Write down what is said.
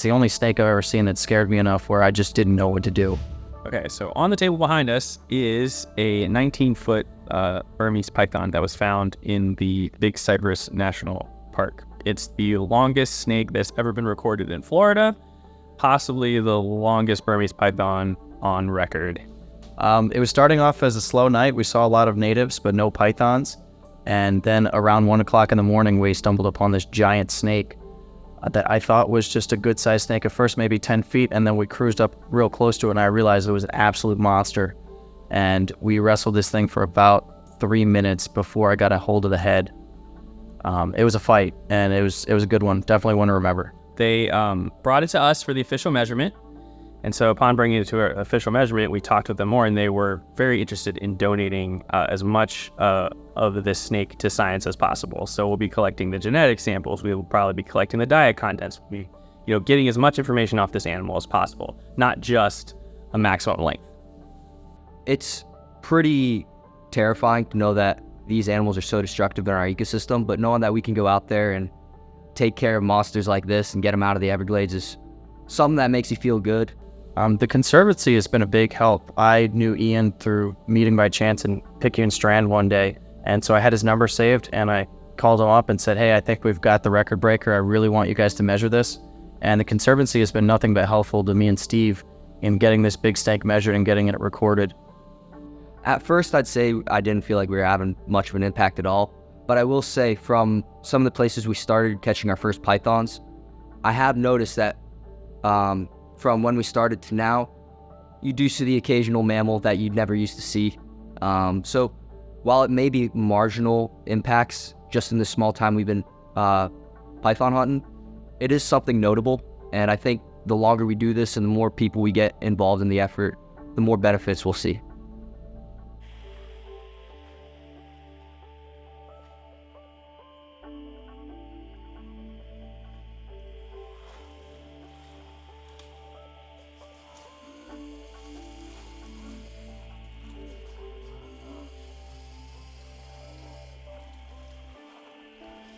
the only snake I've ever seen that scared me enough where I just didn't know what to do. Okay, so on the table behind us is a 19-foot Burmese python that was found in the Big Cypress National Park. It's the longest snake that's ever been recorded in Florida, possibly the longest Burmese python on record. It was starting off as a slow night. We saw a lot of natives, but no pythons. And then around 1 o'clock in the morning, we stumbled upon this giant snake that I thought was just a good-sized snake. At first, maybe 10 feet, and then we cruised up real close to it, and I realized it was an absolute monster. And we wrestled this thing for about 3 minutes before I got a hold of the head. It was a fight, and it was a good one. Definitely one to remember. They brought it to us for the official measurement. And so upon bringing it to our official measurement, we talked with them more, and they were very interested in donating as much of this snake to science as possible. So we'll be collecting the genetic samples. We will probably be collecting the diet contents. We'll be, getting as much information off this animal as possible, not just a maximum length. It's pretty terrifying to know that these animals are so destructive in our ecosystem, but knowing that we can go out there and take care of monsters like this and get them out of the Everglades is something that makes you feel good. The Conservancy has been a big help. I knew Ian through meeting by chance in Picayune Strand one day, and so I had his number saved, and I called him up and said, hey, I think we've got the record breaker. I really want you guys to measure this. And the Conservancy has been nothing but helpful to me and Steve in getting this big snake measured and getting it recorded. At first, I'd say I didn't feel like we were having much of an impact at all, but I will say from some of the places we started catching our first pythons, I have noticed that from when we started to now, you do see the occasional mammal that you never used to see. So while it may be marginal impacts just in the small time we've been python hunting, it is something notable. And I think the longer we do this and the more people we get involved in the effort, the more benefits we'll see.